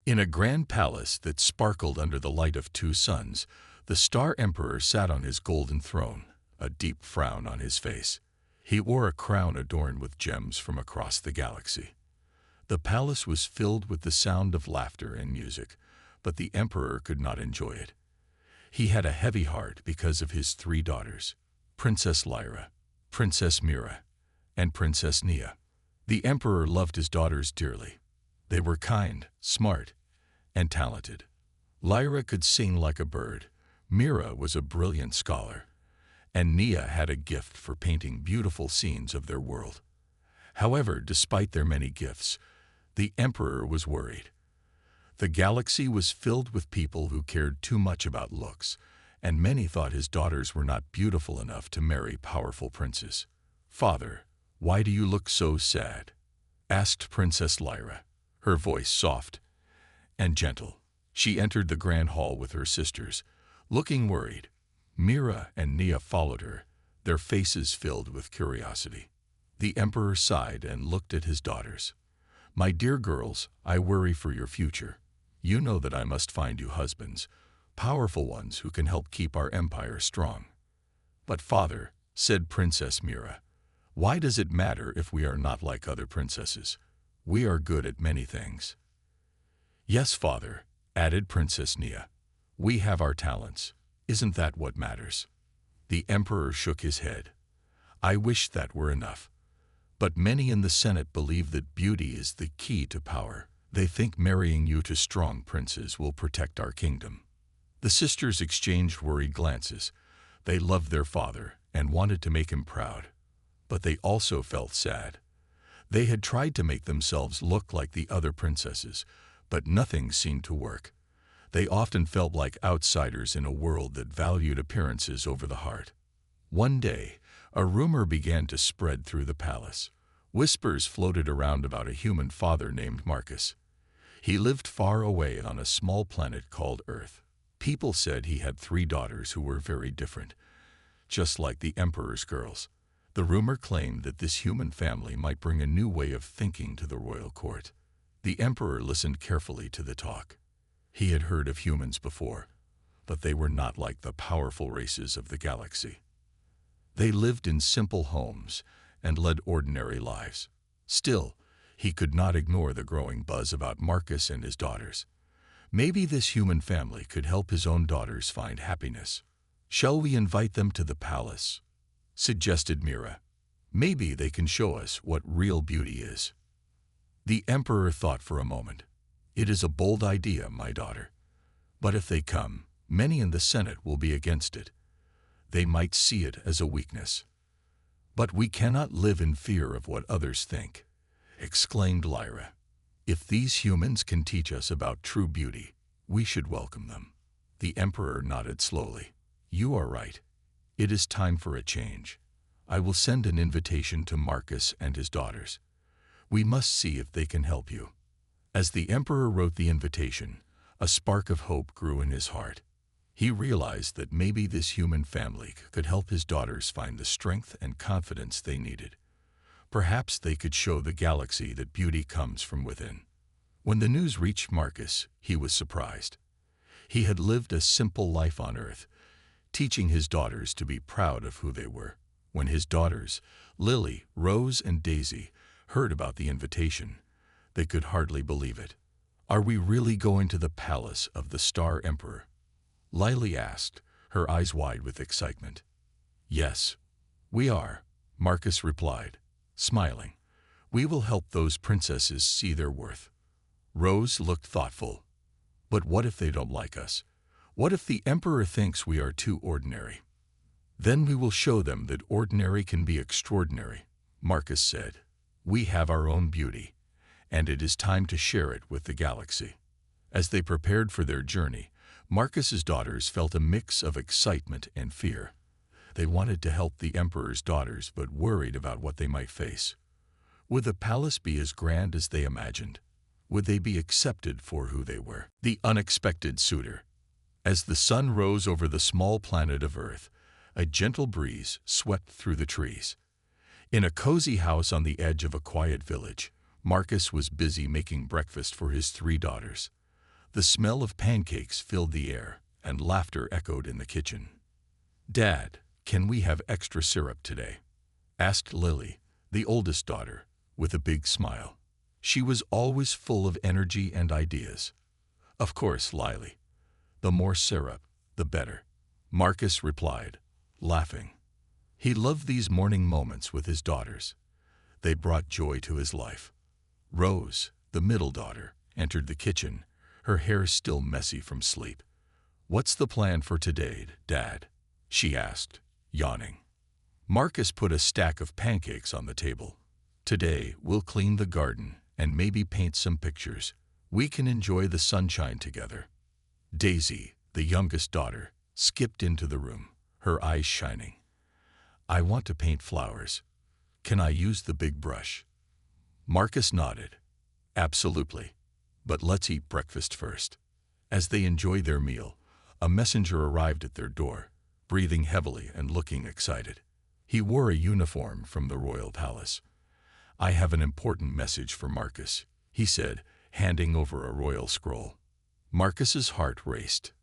In a grand palace that sparkled under the light of two suns, the Star Emperor sat on his golden throne, a deep frown on his face. He wore a crown adorned with gems from across the galaxy. The palace was filled with the sound of laughter and music, but the Emperor could not enjoy it. He had a heavy heart because of his three daughters, Princess Lyra, Princess Mira, and Princess Nia. The Emperor loved his daughters dearly. They were kind, smart, and talented. Lyra could sing like a bird, Mira was a brilliant scholar, and Nia had a gift for painting beautiful scenes of their world. However, despite their many gifts, the Emperor was worried. The galaxy was filled with people who cared too much about looks, and many thought his daughters were not beautiful enough to marry powerful princes. "Father, why do you look so sad?" asked Princess Lyra, her voice soft and gentle. She entered the grand hall with her sisters, looking worried. Mira and Nia followed her, their faces filled with curiosity. The Emperor sighed and looked at his daughters. "My dear girls, I worry for your future. You know that I must find you husbands, powerful ones who can help keep our empire strong." "But father," said Princess Mira, "why does it matter if we are not like other princesses? We are good at many things." "Yes, father," added Princess Nia. "We have our talents. Isn't that what matters?" The Emperor shook his head. "I wish that were enough. But many in the Senate believe that beauty is the key to power. They think marrying you to strong princes will protect our kingdom." The sisters exchanged worried glances. They loved their father and wanted to make him proud. But they also felt sad. They had tried to make themselves look like the other princesses, but nothing seemed to work. They often felt like outsiders in a world that valued appearances over the heart. One day, a rumor began to spread through the palace. Whispers floated around about a human father named Marcus. He lived far away on a small planet called Earth. People said he had three daughters who were very different, just like the Emperor's girls. The rumor claimed that this human family might bring a new way of thinking to the royal court. The Emperor listened carefully to the talk. He had heard of humans before, but they were not like the powerful races of the galaxy. They lived in simple homes and led ordinary lives. Still, he could not ignore the growing buzz about Marcus and his daughters. Maybe this human family could help his own daughters find happiness. "Shall we invite them to the palace?" suggested Mira. "Maybe they can show us what real beauty is." The Emperor thought for a moment. "It is a bold idea, my daughter. But if they come, many in the Senate will be against it. They might see it as a weakness." "But we cannot live in fear of what others think," exclaimed Lyra. "If these humans can teach us about true beauty, we should welcome them." The Emperor nodded slowly. "You are right. It is time for a change. I will send an invitation to Marcus and his daughters. We must see if they can help you." As the Emperor wrote the invitation, a spark of hope grew in his heart. He realized that maybe this human family could help his daughters find the strength and confidence they needed. Perhaps they could show the galaxy that beauty comes from within. When the news reached Marcus, he was surprised. He had lived a simple life on Earth, teaching his daughters to be proud of who they were. When his daughters, Lily, Rose, and Daisy, heard about the invitation, they could hardly believe it. "Are we really going to the palace of the Star Emperor?" Lily asked, her eyes wide with excitement. "Yes, we are," Marcus replied, smiling. "We will help those princesses see their worth." Rose looked thoughtful. "But what if they don't like us? What if the Emperor thinks we are too ordinary?" "Then we will show them that ordinary can be extraordinary," Marcus said. "We have our own beauty, and it is time to share it with the galaxy." As they prepared for their journey, Marcus's daughters felt a mix of excitement and fear. They wanted to help the Emperor's daughters, but worried about what they might face. Would the palace be as grand as they imagined? Would they be accepted for who they were? The unexpected suitor. As the sun rose over the small planet of Earth, a gentle breeze swept through the trees. In a cozy house on the edge of a quiet village, Marcus was busy making breakfast for his three daughters. The smell of pancakes filled the air, and laughter echoed in the kitchen. "Dad, can we have extra syrup today?" asked Lily, the oldest daughter, with a big smile. She was always full of energy and ideas. "Of course, Lily. The more syrup, the better," Marcus replied, laughing. He loved these morning moments with his daughters. They brought joy to his life. Rose, the middle daughter, entered the kitchen, her hair still messy from sleep. "What's the plan for today, Dad?" she asked, yawning. Marcus put a stack of pancakes on the table. "Today, we'll clean the garden and maybe paint some pictures. We can enjoy the sunshine together." Daisy, the youngest daughter, skipped into the room, her eyes shining. "I want to paint flowers. Can I use the big brush?" Marcus nodded. "Absolutely. But let's eat breakfast first." As they enjoyed their meal, a messenger arrived at their door, breathing heavily and looking excited. He wore a uniform from the royal palace. "I have an important message for Marcus," he said, handing over a royal scroll. Marcus's heart raced.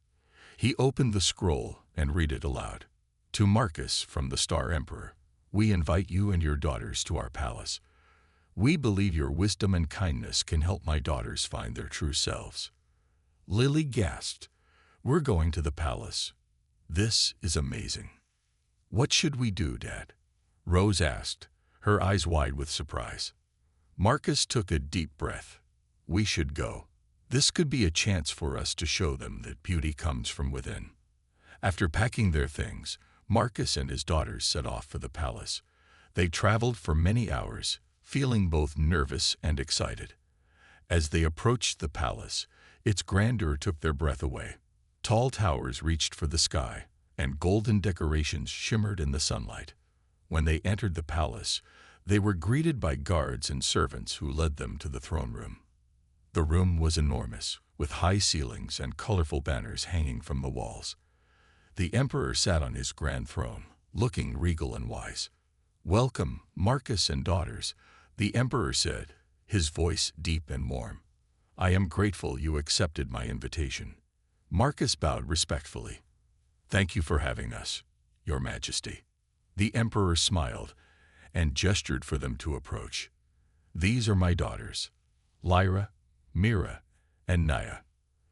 He opened the scroll and read it aloud. "To Marcus from the Star Emperor, we invite you and your daughters to our palace. We believe your wisdom and kindness can help my daughters find their true selves." Lily gasped. "We're going to the palace. This is amazing." "What should we do, Dad?" Rose asked, her eyes wide with surprise. Marcus took a deep breath. "We should go. This could be a chance for us to show them that beauty comes from within." After packing their things, Marcus and his daughters set off for the palace. They traveled for many hours, feeling both nervous and excited. As they approached the palace, its grandeur took their breath away. Tall towers reached for the sky, and golden decorations shimmered in the sunlight. When they entered the palace, they were greeted by guards and servants who led them to the throne room. The room was enormous, with high ceilings and colorful banners hanging from the walls. The emperor sat on his grand throne, looking regal and wise. "Welcome, Marcus and daughters," the emperor said, his voice deep and warm. "I am grateful you accepted my invitation." Marcus bowed respectfully. "Thank you for having us, Your Majesty." The emperor smiled and gestured for them to approach. "These are my daughters, Lyra, Mira, and Naya."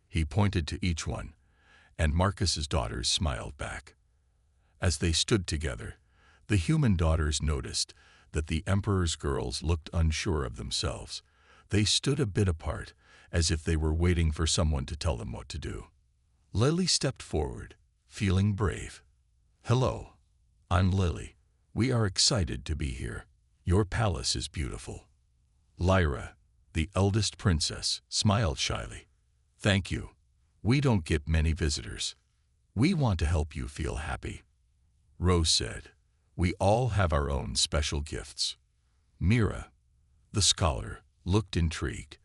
He pointed to each one, and Marcus's daughters smiled back. As they stood together, the human daughters noticed that the emperor's girls looked unsure of themselves. They stood a bit apart, as if they were waiting for someone to tell them what to do. Lily stepped forward, feeling brave. "Hello, I'm Lily. We are excited to be here. Your palace is beautiful." Lyra, the eldest princess, smiled shyly. "Thank you. We don't get many visitors. We want to help you feel happy." Rose said, "We all have our own special gifts." Mira, the scholar, looked intrigued.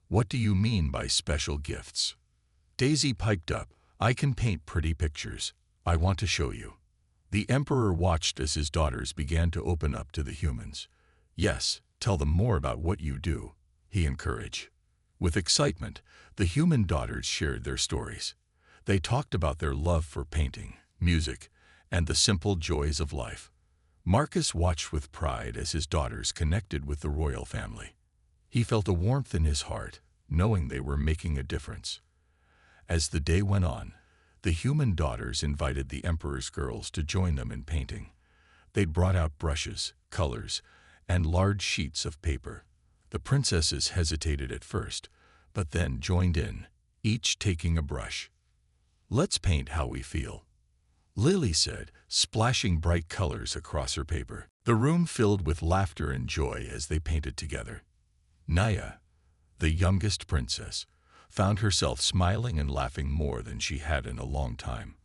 "What do you mean by special gifts?" Daisy piped up, "I can paint pretty pictures. I want to show you." The emperor watched as his daughters began to open up to the humans. "Yes, tell them more about what you do," he encouraged. With excitement, the human daughters shared their stories. They talked about their love for painting, music, and the simple joys of life. Marcus watched with pride as his daughters connected with the royal family. He felt a warmth in his heart, knowing they were making a difference. As the day went on, the human daughters invited the emperor's girls to join them in painting. They'd brought out brushes, colors, and large sheets of paper. The princesses hesitated at first, but then joined in, each taking a brush. "Let's paint how we feel," Lily said, splashing bright colors across her paper. The room filled with laughter and joy as they painted together. Naya, the youngest princess, found herself smiling and laughing more than she had in a long time.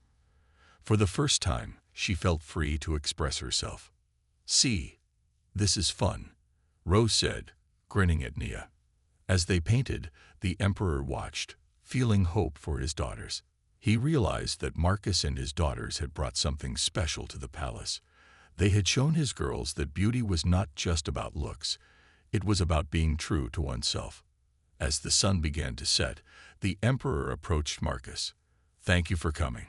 For the first time, she felt free to express herself. "See, this is fun," Rose said, grinning at Nia. As they painted, the emperor watched, feeling hope for his daughters. He realized that Marcus and his daughters had brought something special to the palace. They had shown his girls that beauty was not just about looks, it was about being true to oneself. As the sun began to set, the Emperor approached Marcus. "Thank you for coming.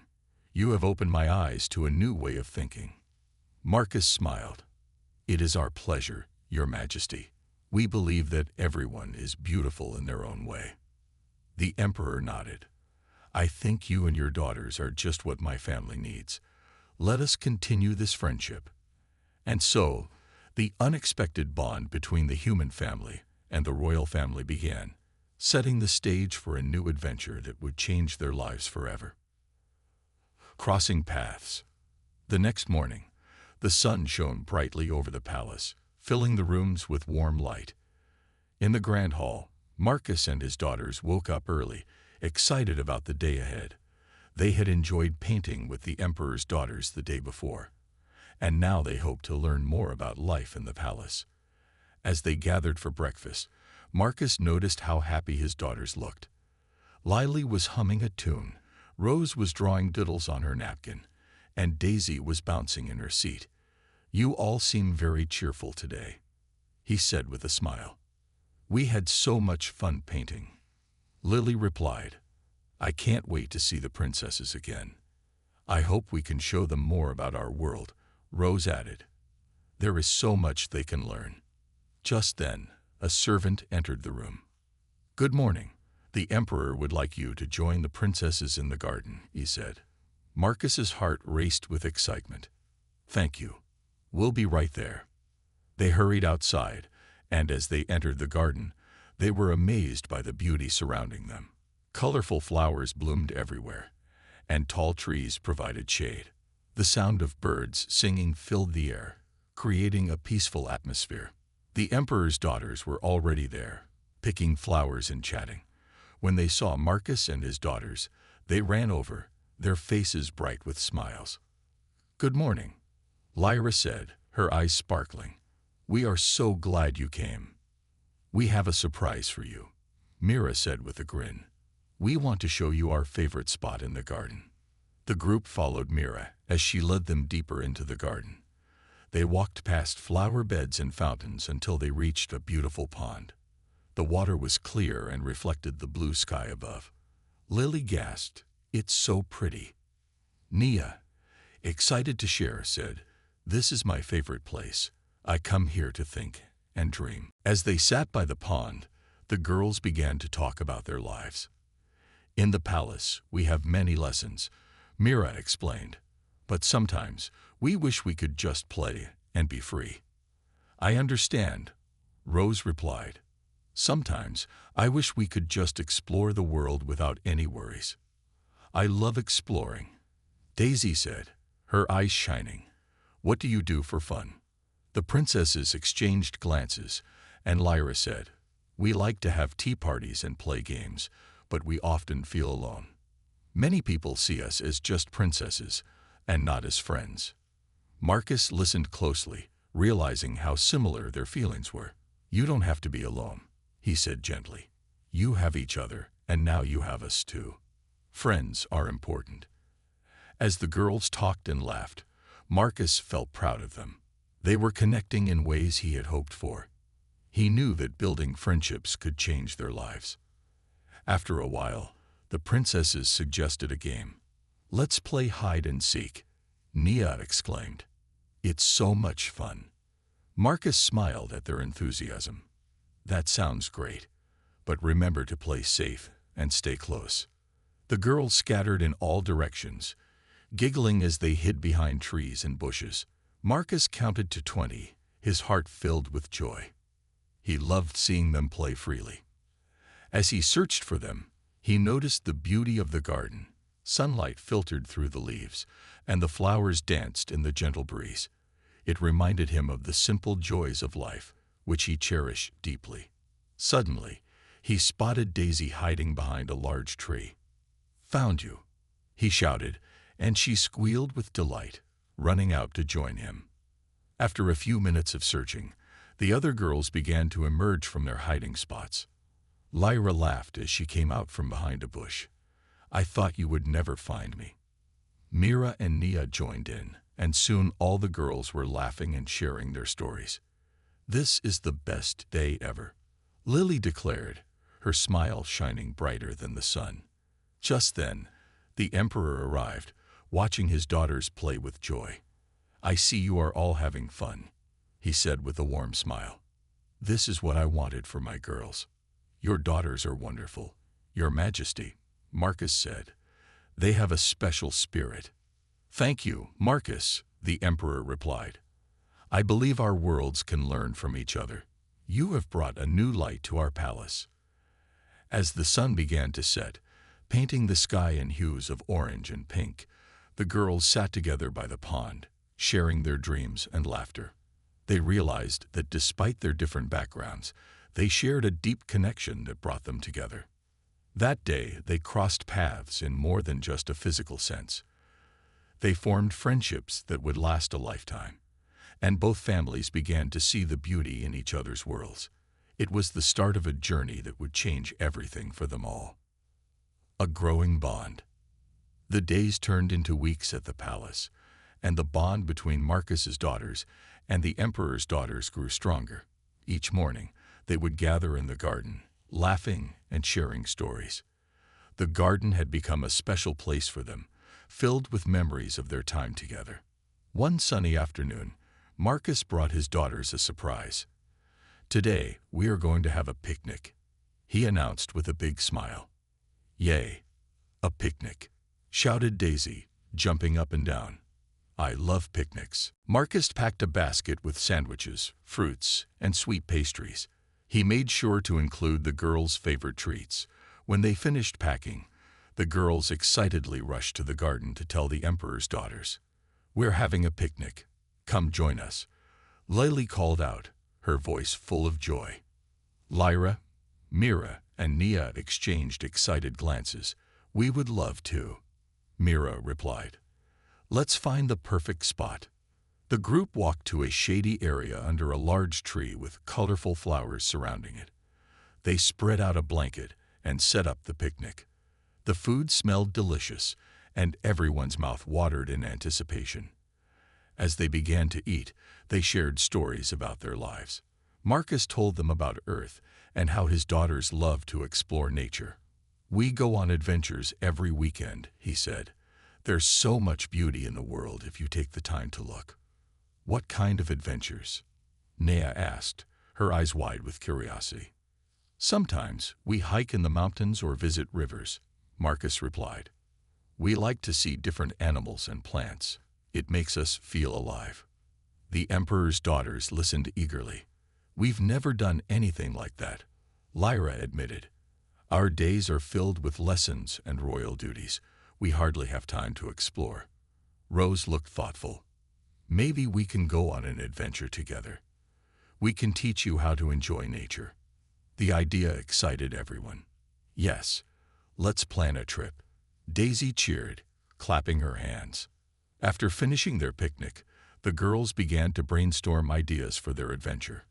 You have opened my eyes to a new way of thinking." Marcus smiled. "It is our pleasure, Your Majesty. We believe that everyone is beautiful in their own way." The Emperor nodded. "I think you and your daughters are just what my family needs. Let us continue this friendship." And so, the unexpected bond between the human family and the royal family began, setting the stage for a new adventure that would change their lives forever. Crossing paths. The next morning, the sun shone brightly over the palace, filling the rooms with warm light. In the grand hall, Marcus and his daughters woke up early, excited about the day ahead. They had enjoyed painting with the Emperor's daughters the day before, and now they hoped to learn more about life in the palace. As they gathered for breakfast, Marcus noticed how happy his daughters looked. Lily was humming a tune, Rose was drawing doodles on her napkin, and Daisy was bouncing in her seat. "You all seem very cheerful today," he said with a smile. "We had so much fun painting." Lily replied, "I can't wait to see the princesses again. I hope we can show them more about our world," Rose added. "There is so much they can learn." Just then, a servant entered the room. "Good morning. The Emperor would like you to join the princesses in the garden," he said. Marcus's heart raced with excitement. "Thank you. We'll be right there." They hurried outside, and as they entered the garden, they were amazed by the beauty surrounding them. Colorful flowers bloomed everywhere, and tall trees provided shade. The sound of birds singing filled the air, creating a peaceful atmosphere. The Emperor's daughters were already there, picking flowers and chatting. When they saw Marcus and his daughters, they ran over, their faces bright with smiles. "Good morning," Lyra said, her eyes sparkling. "We are so glad you came." "We have a surprise for you," Mira said with a grin. "We want to show you our favorite spot in the garden." The group followed Mira as she led them deeper into the garden. They walked past flower beds and fountains until they reached a beautiful pond. The water was clear and reflected the blue sky above. Lily gasped, "It's so pretty." Nia, excited to share, said, "This is my favorite place. I come here to think and dream." As they sat by the pond, the girls began to talk about their lives. "In the palace, we have many lessons," Mira explained, "but sometimes we wish we could just play and be free." "I understand," Rose replied. "Sometimes I wish we could just explore the world without any worries." "I love exploring," Daisy said, her eyes shining. "What do you do for fun?" The princesses exchanged glances, and Lyra said, "We like to have tea parties and play games, but we often feel alone. Many people see us as just princesses and not as friends." Marcus listened closely, realizing how similar their feelings were. "You don't have to be alone," he said gently. "You have each other, and now you have us too. Friends are important." As the girls talked and laughed, Marcus felt proud of them. They were connecting in ways he had hoped for. He knew that building friendships could change their lives. After a while, the princesses suggested a game. "Let's play hide and seek," Nia exclaimed. "It's so much fun." Marcus smiled at their enthusiasm. "That sounds great, but remember to play safe and stay close." The girls scattered in all directions, giggling as they hid behind trees and bushes. Marcus counted to 20, his heart filled with joy. He loved seeing them play freely. As he searched for them, he noticed the beauty of the garden. Sunlight filtered through the leaves, and the flowers danced in the gentle breeze. It reminded him of the simple joys of life, which he cherished deeply. Suddenly, he spotted Daisy hiding behind a large tree. "Found you," he shouted, and she squealed with delight, running out to join him. After a few minutes of searching, the other girls began to emerge from their hiding spots. Lyra laughed as she came out from behind a bush. "I thought you would never find me." Mira and Nia joined in, and soon all the girls were laughing and sharing their stories. "This is the best day ever," Lily declared, her smile shining brighter than the sun. Just then, the emperor arrived, watching his daughters play with joy. "I see you are all having fun," he said with a warm smile. "This is what I wanted for my girls. Your daughters are wonderful, Your Majesty," Marcus said. "They have a special spirit." "Thank you, Marcus," the emperor replied. "I believe our worlds can learn from each other. You have brought a new light to our palace." As the sun began to set, painting the sky in hues of orange and pink, the girls sat together by the pond, sharing their dreams and laughter. They realized that despite their different backgrounds, they shared a deep connection that brought them together. That day, they crossed paths in more than just a physical sense. They formed friendships that would last a lifetime, and both families began to see the beauty in each other's worlds. It was the start of a journey that would change everything for them all. A growing bond. The days turned into weeks at the palace, and the bond between Marcus's daughters and the emperor's daughters grew stronger. Each morning, they would gather in the garden, laughing and sharing stories. The garden had become a special place for them, filled with memories of their time together. One sunny afternoon, Marcus brought his daughters a surprise. "Today, we are going to have a picnic," he announced with a big smile. "Yay, a picnic," shouted Daisy, jumping up and down. "I love picnics." Marcus packed a basket with sandwiches, fruits, and sweet pastries. He made sure to include the girls' favorite treats. When they finished packing, the girls excitedly rushed to the garden to tell the emperor's daughters. "We're having a picnic. Come join us," Lily called out, her voice full of joy. Lyra, Mira, and Nia exchanged excited glances. "We would love to," Mira replied. "Let's find the perfect spot." The group walked to a shady area under a large tree with colorful flowers surrounding it. They spread out a blanket and set up the picnic. The food smelled delicious, and everyone's mouth watered in anticipation. As they began to eat, they shared stories about their lives. Marcus told them about Earth and how his daughters love to explore nature. "We go on adventures every weekend," he said. "There's so much beauty in the world if you take the time to look." "What kind of adventures?" Nea asked, her eyes wide with curiosity. "Sometimes we hike in the mountains or visit rivers," Marcus replied. "We like to see different animals and plants. It makes us feel alive." The emperor's daughters listened eagerly. "We've never done anything like that," Lyra admitted. "Our days are filled with lessons and royal duties. We hardly have time to explore." Rose looked thoughtful. "Maybe we can go on an adventure together. We can teach you how to enjoy nature." The idea excited everyone. "Yes, let's plan a trip." Daisy cheered, clapping her hands. After finishing their picnic, the girls began to brainstorm ideas for their adventure.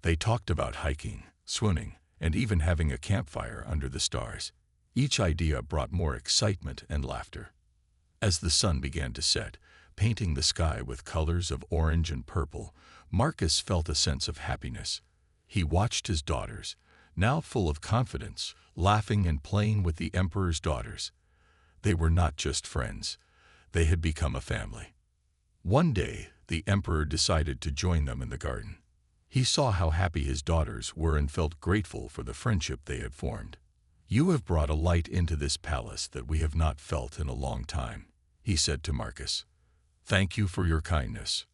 They talked about hiking, swimming, and even having a campfire under the stars. Each idea brought more excitement and laughter. As the sun began to set, painting the sky with colors of orange and purple, Marcus felt a sense of happiness. He watched his daughters, now full of confidence, laughing and playing with the emperor's daughters. They were not just friends. They had become a family. One day, the emperor decided to join them in the garden. He saw how happy his daughters were and felt grateful for the friendship they had formed. "You have brought a light into this palace that we have not felt in a long time," he said to Marcus. "Thank you for your kindness."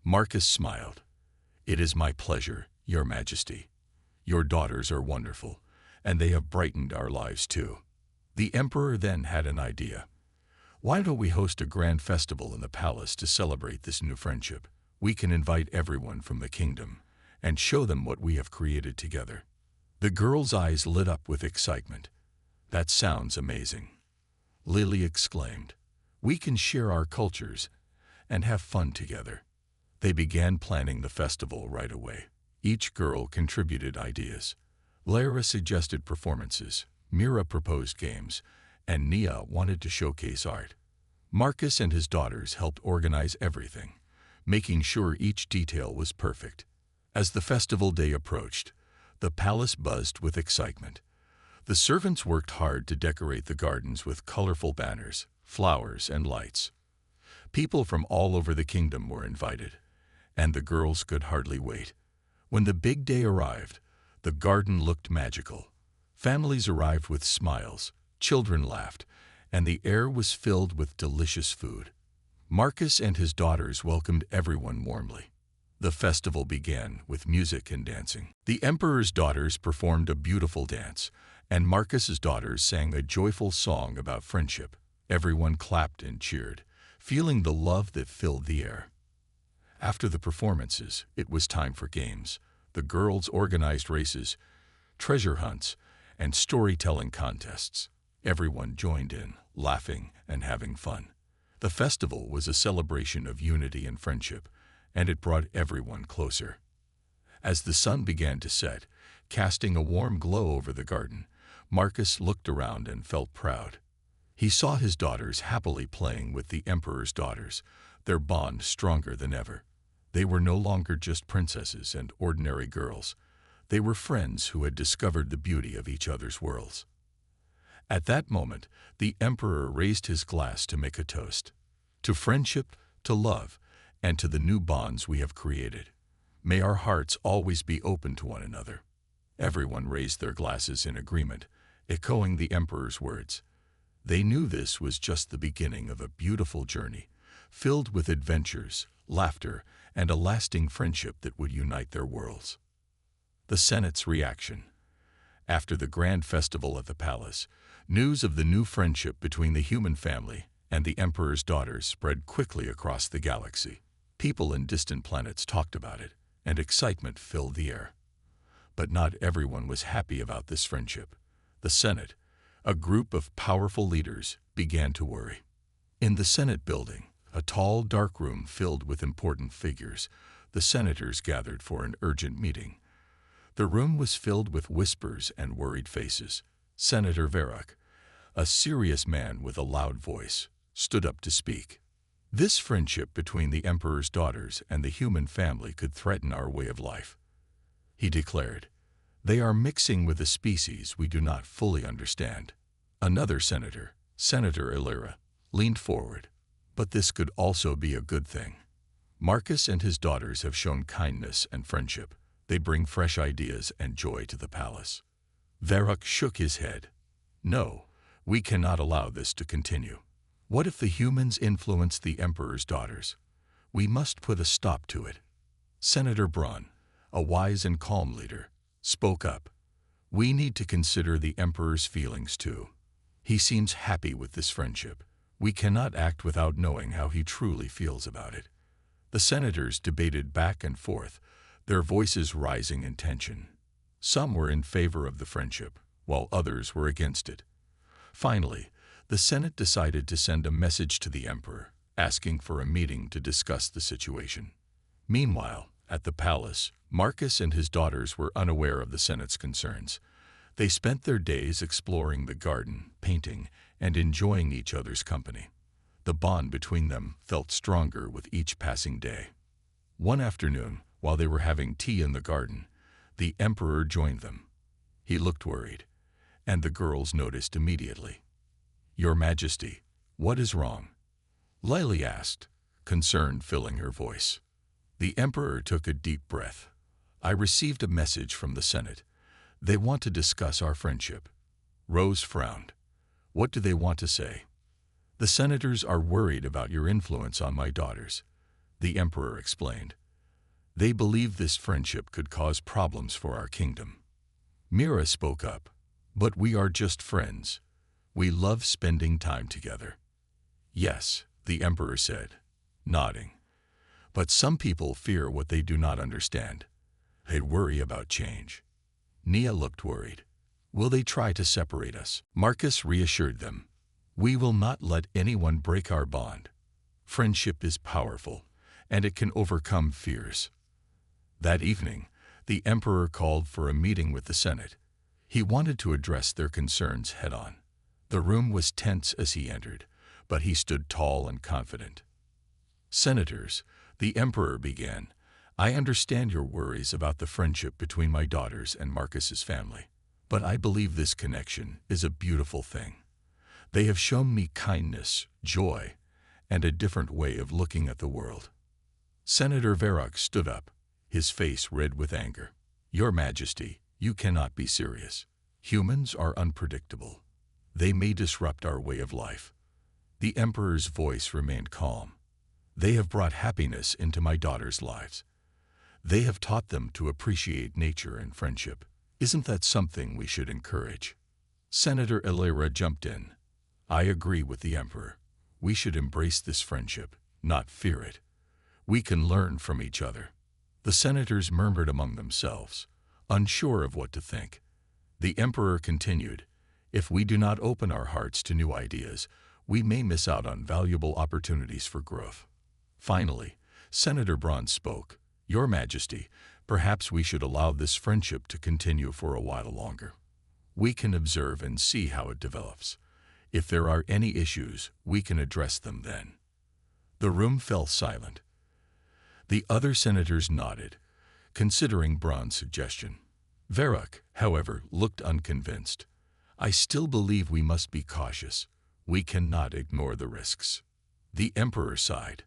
Marcus smiled. "It is my pleasure, Your Majesty. Your daughters are wonderful, and they have brightened our lives too." The emperor then had an idea. "Why don't we host a grand festival in the palace to celebrate this new friendship? We can invite everyone from the kingdom and show them what we have created together." The girls' eyes lit up with excitement. "That sounds amazing," Lily exclaimed. "We can share our cultures and have fun together." They began planning the festival right away. Each girl contributed ideas. Lyra suggested performances, Mira proposed games, and Nia wanted to showcase art. Marcus and his daughters helped organize everything, making sure each detail was perfect. As the festival day approached, the palace buzzed with excitement. The servants worked hard to decorate the gardens with colorful banners, flowers, and lights. People from all over the kingdom were invited, and the girls could hardly wait. When the big day arrived, the garden looked magical. Families arrived with smiles, children laughed, and the air was filled with delicious food. Marcus and his daughters welcomed everyone warmly. The festival began with music and dancing. The emperor's daughters performed a beautiful dance, and Marcus's daughters sang a joyful song about friendship. Everyone clapped and cheered, feeling the love that filled the air. After the performances, it was time for games. The girls organized races, treasure hunts, and storytelling contests. Everyone joined in, laughing and having fun. The festival was a celebration of unity and friendship, and it brought everyone closer. As the sun began to set, casting a warm glow over the garden, Marcus looked around and felt proud. He saw his daughters happily playing with the emperor's daughters, their bond stronger than ever. They were no longer just princesses and ordinary girls. They were friends who had discovered the beauty of each other's worlds. At that moment, the emperor raised his glass to make a toast. To friendship, to love, and to the new bonds we have created. May our hearts always be open to one another. Everyone raised their glasses in agreement, echoing the emperor's words. They knew this was just the beginning of a beautiful journey, filled with adventures, laughter, and a lasting friendship that would unite their worlds. The Senate's reaction. After the grand festival at the palace, news of the new friendship between the human family and the emperor's daughters spread quickly across the galaxy. People in distant planets talked about it, and excitement filled the air. But not everyone was happy about this friendship. The Senate, a group of powerful leaders, began to worry. In the Senate building, a tall, dark room filled with important figures, the senators gathered for an urgent meeting. The room was filled with whispers and worried faces. Senator Varrock, a serious man with a loud voice, stood up to speak. This friendship between the emperor's daughters and the human family could threaten our way of life. He declared, "They are mixing with a species we do not fully understand." Another senator, Senator Illyra, leaned forward. But this could also be a good thing. Marcus and his daughters have shown kindness and friendship. They bring fresh ideas and joy to the palace. Varrock shook his head. No, we cannot allow this to continue. What if the humans influence the emperor's daughters? We must put a stop to it. Senator Braun, a wise and calm leader, spoke up. We need to consider the emperor's feelings too. He seems happy with this friendship. We cannot act without knowing how he truly feels about it. The senators debated back and forth, their voices rising in tension. Some were in favor of the friendship, while others were against it. Finally, the Senate decided to send a message to the emperor, asking for a meeting to discuss the situation. Meanwhile, at the palace, Marcus and his daughters were unaware of the Senate's concerns. They spent their days exploring the garden, painting, and enjoying each other's company. The bond between them felt stronger with each passing day. One afternoon, while they were having tea in the garden, the emperor joined them. He looked worried, and the girls noticed immediately. "Your Majesty, what is wrong?" Lily asked, concern filling her voice. The emperor took a deep breath. "I received a message from the Senate. They want to discuss our friendship." Rose frowned. "What do they want to say?" "The senators are worried about your influence on my daughters," the emperor explained. "They believe this friendship could cause problems for our kingdom." Mira spoke up. "But we are just friends. We love spending time together." "Yes," the emperor said, nodding. "But some people fear what they do not understand. They worry about change." Nia looked worried. "Will they try to separate us?" Marcus reassured them. "We will not let anyone break our bond. Friendship is powerful, and it can overcome fears." That evening, the emperor called for a meeting with the Senate. He wanted to address their concerns head-on. The room was tense as he entered, but he stood tall and confident. "Senators," the emperor began, "I understand your worries about the friendship between my daughters and Marcus's family. But I believe this connection is a beautiful thing. They have shown me kindness, joy, and a different way of looking at the world." Senator Varrock stood up, his face red with anger. "Your Majesty, you cannot be serious. Humans are unpredictable. They may disrupt our way of life." The Emperor's voice remained calm. "They have brought happiness into my daughters' lives. They have taught them to appreciate nature and friendship. Isn't that something we should encourage?" Senator Elera jumped in. "I agree with the Emperor. We should embrace this friendship, not fear it. We can learn from each other." The senators murmured among themselves, unsure of what to think. The Emperor continued, "If we do not open our hearts to new ideas, we may miss out on valuable opportunities for growth." Finally, Senator Braun spoke. "Your Majesty, perhaps we should allow this friendship to continue for a while longer. We can observe and see how it develops. If there are any issues, we can address them then." The room fell silent. The other senators nodded, considering Braun's suggestion. Varrock, however, looked unconvinced. "I still believe we must be cautious. We cannot ignore the risks." The Emperor sighed.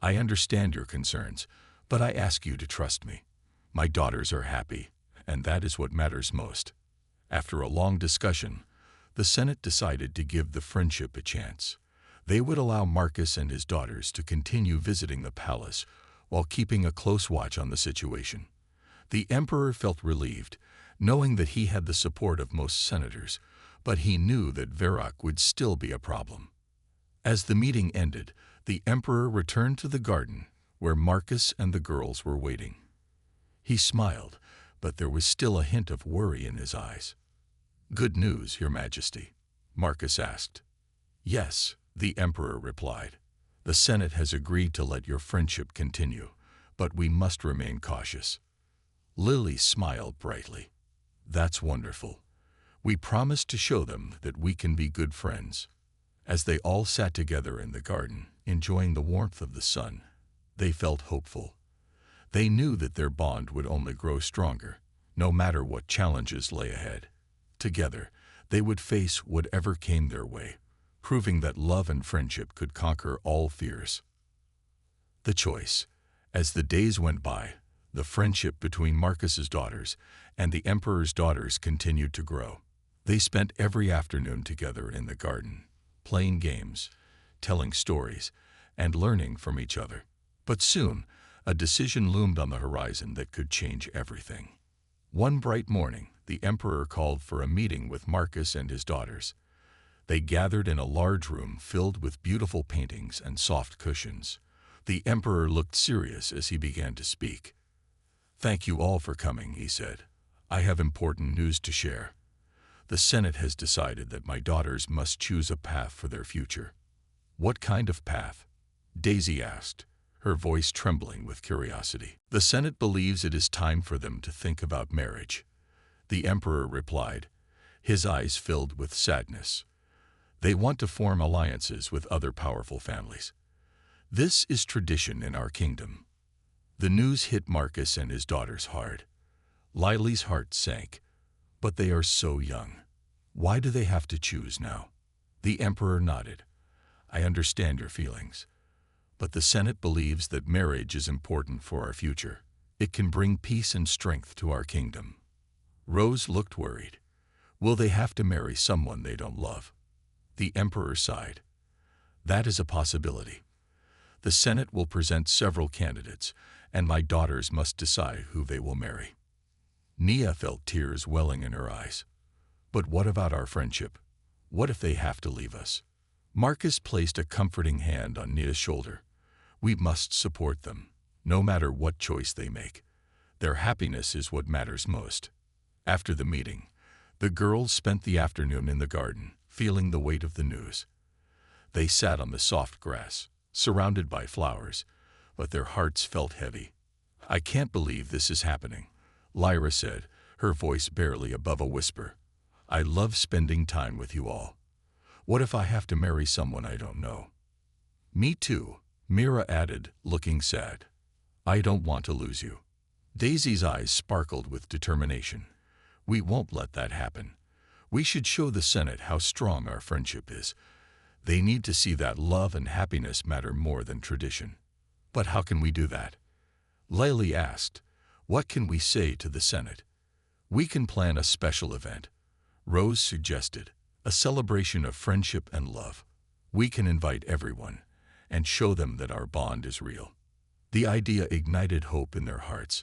"I understand your concerns, but I ask you to trust me. My daughters are happy, and that is what matters most." After a long discussion, the Senate decided to give the friendship a chance. They would allow Marcus and his daughters to continue visiting the palace while keeping a close watch on the situation. The Emperor felt relieved, knowing that he had the support of most senators, but he knew that Varrock would still be a problem. As the meeting ended, the Emperor returned to the garden, where Marcus and the girls were waiting. He smiled, but there was still a hint of worry in his eyes. "Good news, Your Majesty?" Marcus asked. "Yes," the Emperor replied. "The Senate has agreed to let your friendship continue, but we must remain cautious." Lily smiled brightly. "That's wonderful. We promise to show them that we can be good friends." As they all sat together in the garden, enjoying the warmth of the sun, they felt hopeful. They knew that their bond would only grow stronger, no matter what challenges lay ahead. Together, they would face whatever came their way, proving that love and friendship could conquer all fears. The choice. As the days went by, the friendship between Marcus's daughters and the Emperor's daughters continued to grow. They spent every afternoon together in the garden, playing games, telling stories, and learning from each other. But soon, a decision loomed on the horizon that could change everything. One bright morning, the Emperor called for a meeting with Marcus and his daughters. They gathered in a large room filled with beautiful paintings and soft cushions. The Emperor looked serious as he began to speak. "Thank you all for coming," he said. "I have important news to share. The Senate has decided that my daughters must choose a path for their future." "What kind of path?" Daisy asked, her voice trembling with curiosity. "The Senate believes it is time for them to think about marriage," the Emperor replied, his eyes filled with sadness. "They want to form alliances with other powerful families. This is tradition in our kingdom." The news hit Marcus and his daughters hard. Lily's heart sank. "But they are so young. Why do they have to choose now?" The Emperor nodded. "I understand your feelings. But the Senate believes that marriage is important for our future. It can bring peace and strength to our kingdom." Rose looked worried. "Will they have to marry someone they don't love?" The Emperor sighed. "That is a possibility. The Senate will present several candidates, and my daughters must decide who they will marry." Nia felt tears welling in her eyes. "But what about our friendship? What if they have to leave us?" Marcus placed a comforting hand on Nia's shoulder. "We must support them, no matter what choice they make. Their happiness is what matters most." After the meeting, the girls spent the afternoon in the garden, feeling the weight of the news. They sat on the soft grass, surrounded by flowers, but their hearts felt heavy. "I can't believe this is happening," Lyra said, her voice barely above a whisper. "I love spending time with you all. What if I have to marry someone I don't know?" "Me too," Mira added, looking sad. "I don't want to lose you." Daisy's eyes sparkled with determination. We won't let that happen. We should show the Senate how strong our friendship is. They need to see that love and happiness matter more than tradition. But how can we do that? Layli asked. What can we say to the Senate? We can plan a special event. Rose suggested, a celebration of friendship and love. We can invite everyone and show them that our bond is real. The idea ignited hope in their hearts.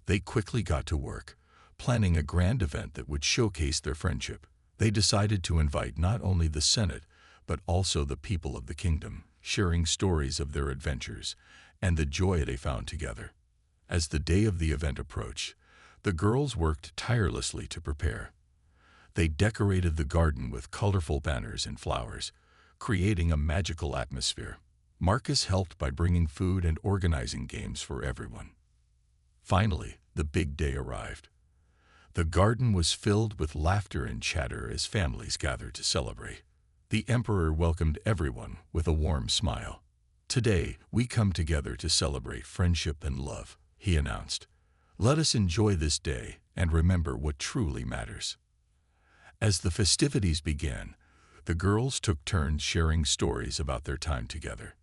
They quickly got to work, planning a grand event that would showcase their friendship. They decided to invite not only the Senate, but also the people of the kingdom, sharing stories of their adventures and the joy they found together. As the day of the event approached, the girls worked tirelessly to prepare. They decorated the garden with colorful banners and flowers, creating a magical atmosphere. Marcus helped by bringing food and organizing games for everyone. Finally, the big day arrived. The garden was filled with laughter and chatter as families gathered to celebrate. The Emperor welcomed everyone with a warm smile. Today, we come together to celebrate friendship and love, he announced. Let us enjoy this day and remember what truly matters. As the festivities began, the girls took turns sharing stories about their time together.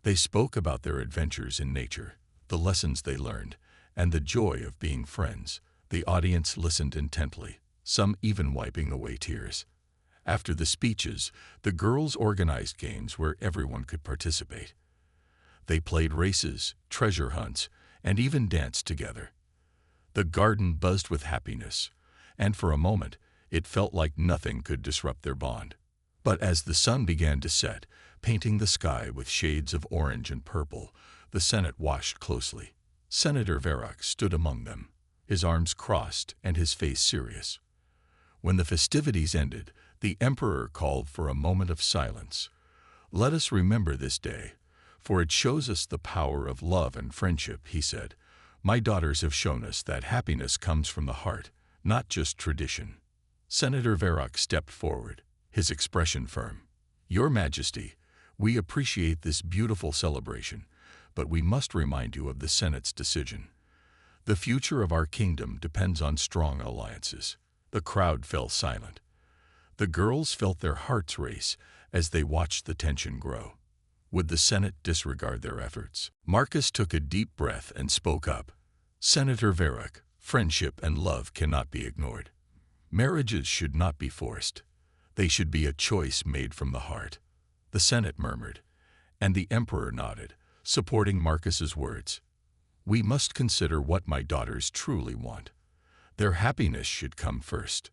They spoke about their adventures in nature, the lessons they learned, and the joy of being friends. The audience listened intently, some even wiping away tears. After the speeches, the girls organized games where everyone could participate. They played races, treasure hunts, and even danced together. The garden buzzed with happiness, and for a moment, it felt like nothing could disrupt their bond. But as the sun began to set, painting the sky with shades of orange and purple, the Senate watched closely. Senator Varrock stood among them, his arms crossed and his face serious. When the festivities ended, the Emperor called for a moment of silence. Let us remember this day, for it shows us the power of love and friendship, he said. My daughters have shown us that happiness comes from the heart, not just tradition. Senator Varrock stepped forward, his expression firm. Your Majesty, we appreciate this beautiful celebration, but we must remind you of the Senate's decision. The future of our kingdom depends on strong alliances. The crowd fell silent. The girls felt their hearts race as they watched the tension grow. Would the Senate disregard their efforts? Marcus took a deep breath and spoke up. Senator Varrock, friendship and love cannot be ignored. Marriages should not be forced. They should be a choice made from the heart. The Senate murmured, and the Emperor nodded, supporting Marcus's words. We must consider what my daughters truly want. Their happiness should come first.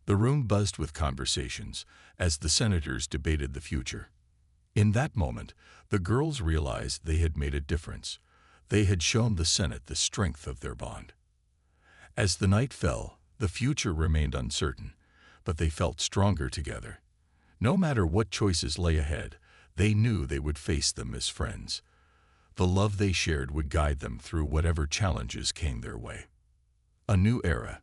The room buzzed with conversations as the senators debated the future. In that moment, the girls realized they had made a difference. They had shown the Senate the strength of their bond. As the night fell, the future remained uncertain, but they felt stronger together. No matter what choices lay ahead, they knew they would face them as friends. The love they shared would guide them through whatever challenges came their way. A new era.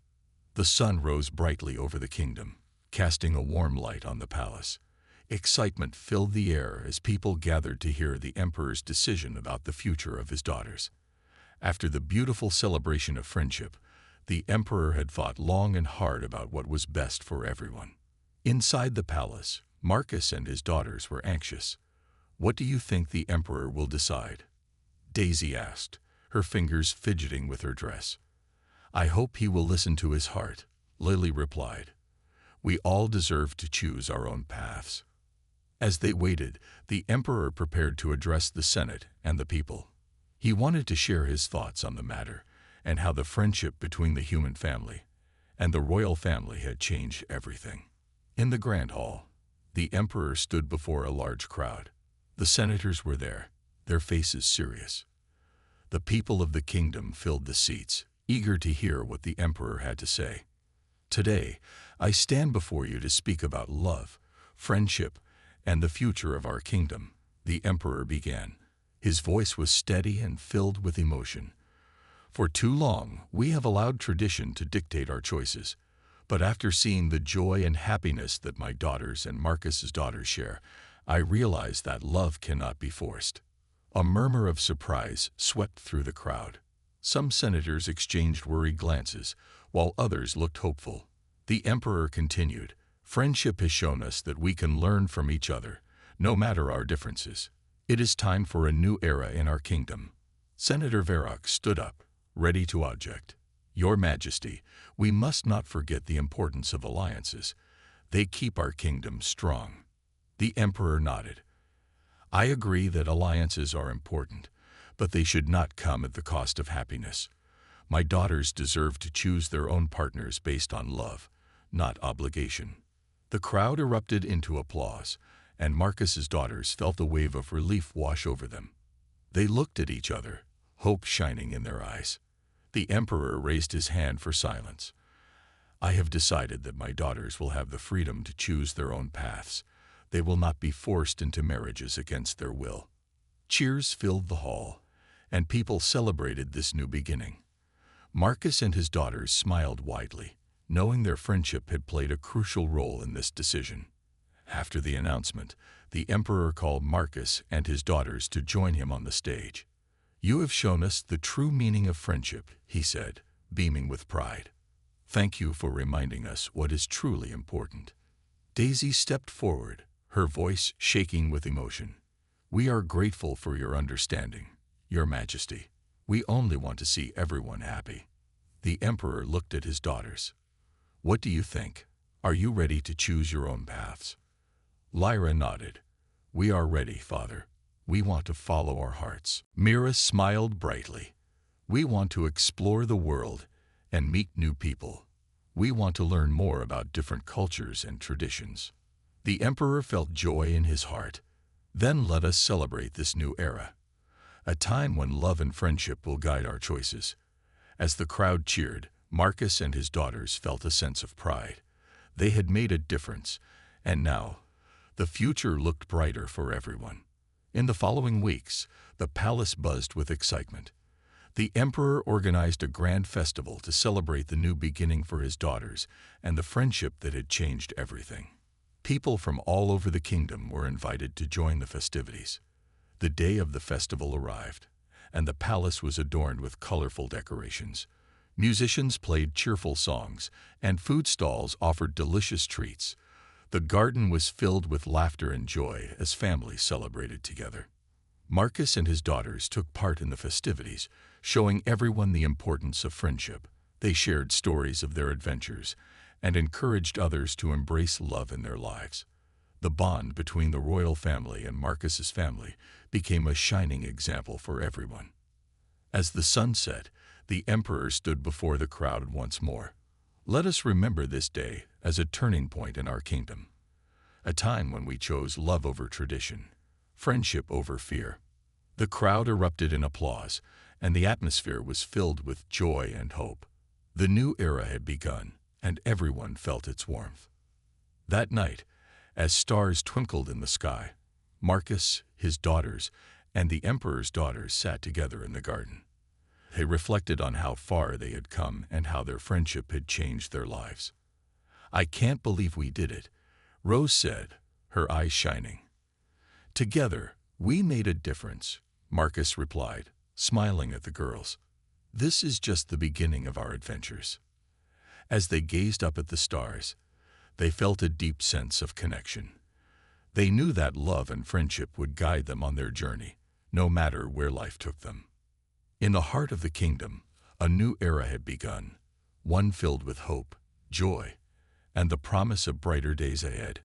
The sun rose brightly over the kingdom, casting a warm light on the palace. Excitement filled the air as people gathered to hear the Emperor's decision about the future of his daughters. After the beautiful celebration of friendship, the Emperor had thought long and hard about what was best for everyone. Inside the palace, Marcus and his daughters were anxious. What do you think the Emperor will decide? Daisy asked, her fingers fidgeting with her dress. I hope he will listen to his heart, Lily replied. We all deserve to choose our own paths. As they waited, the Emperor prepared to address the Senate and the people. He wanted to share his thoughts on the matter and how the friendship between the human family and the royal family had changed everything. In the Grand Hall, the Emperor stood before a large crowd. The senators were there, their faces serious. The people of the kingdom filled the seats, eager to hear what the Emperor had to say. Today, I stand before you to speak about love, friendship, and the future of our kingdom, the Emperor began. His voice was steady and filled with emotion. For too long, we have allowed tradition to dictate our choices. But after seeing the joy and happiness that my daughters and Marcus's daughters share, I realize that love cannot be forced. A murmur of surprise swept through the crowd. Some senators exchanged worried glances, while others looked hopeful. The Emperor continued, "Friendship has shown us that we can learn from each other, no matter our differences. It is time for a new era in our kingdom." Senator Varrock stood up, ready to object. "Your Majesty, we must not forget the importance of alliances. They keep our kingdom strong." The Emperor nodded. "I agree that alliances are important, but they should not come at the cost of happiness. My daughters deserve to choose their own partners based on love, not obligation." The crowd erupted into applause, and Marcus's daughters felt a wave of relief wash over them. They looked at each other, hope shining in their eyes. The Emperor raised his hand for silence. "I have decided that my daughters will have the freedom to choose their own paths. They will not be forced into marriages against their will." Cheers filled the hall, and people celebrated this new beginning. Marcus and his daughters smiled widely, knowing their friendship had played a crucial role in this decision. After the announcement, the Emperor called Marcus and his daughters to join him on the stage. "You have shown us the true meaning of friendship," he said, beaming with pride. "Thank you for reminding us what is truly important." Daisy stepped forward, her voice shaking with emotion. "We are grateful for your understanding, Your Majesty. We only want to see everyone happy." The Emperor looked at his daughters. "What do you think? Are you ready to choose your own paths?" Lyra nodded. "We are ready, Father. We want to follow our hearts." Mira smiled brightly. "We want to explore the world and meet new people. We want to learn more about different cultures and traditions." The Emperor felt joy in his heart. "Then let us celebrate this new era, a time when love and friendship will guide our choices." As the crowd cheered, Marcus and his daughters felt a sense of pride. They had made a difference, and now the future looked brighter for everyone. In the following weeks, the palace buzzed with excitement. The Emperor organized a grand festival to celebrate the new beginning for his daughters and the friendship that had changed everything. People from all over the kingdom were invited to join the festivities. The day of the festival arrived, and the palace was adorned with colorful decorations. Musicians played cheerful songs, and food stalls offered delicious treats. The garden was filled with laughter and joy as families celebrated together. Marcus and his daughters took part in the festivities, showing everyone the importance of friendship. They shared stories of their adventures and encouraged others to embrace love in their lives. The bond between the royal family and Marcus's family became a shining example for everyone. As the sun set, the Emperor stood before the crowd once more. "Let us remember this day as a turning point in our kingdom, a time when we chose love over tradition, friendship over fear." The crowd erupted in applause, and the atmosphere was filled with joy and hope. The new era had begun, and everyone felt its warmth. That night, as stars twinkled in the sky, Marcus, his daughters, and the Emperor's daughters sat together in the garden. They reflected on how far they had come and how their friendship had changed their lives. "I can't believe we did it," Rose said, her eyes shining. "Together, we made a difference," Marcus replied, smiling at the girls. "This is just the beginning of our adventures." As they gazed up at the stars, they felt a deep sense of connection. They knew that love and friendship would guide them on their journey, no matter where life took them. In the heart of the kingdom, a new era had begun, one filled with hope, joy, and the promise of brighter days ahead.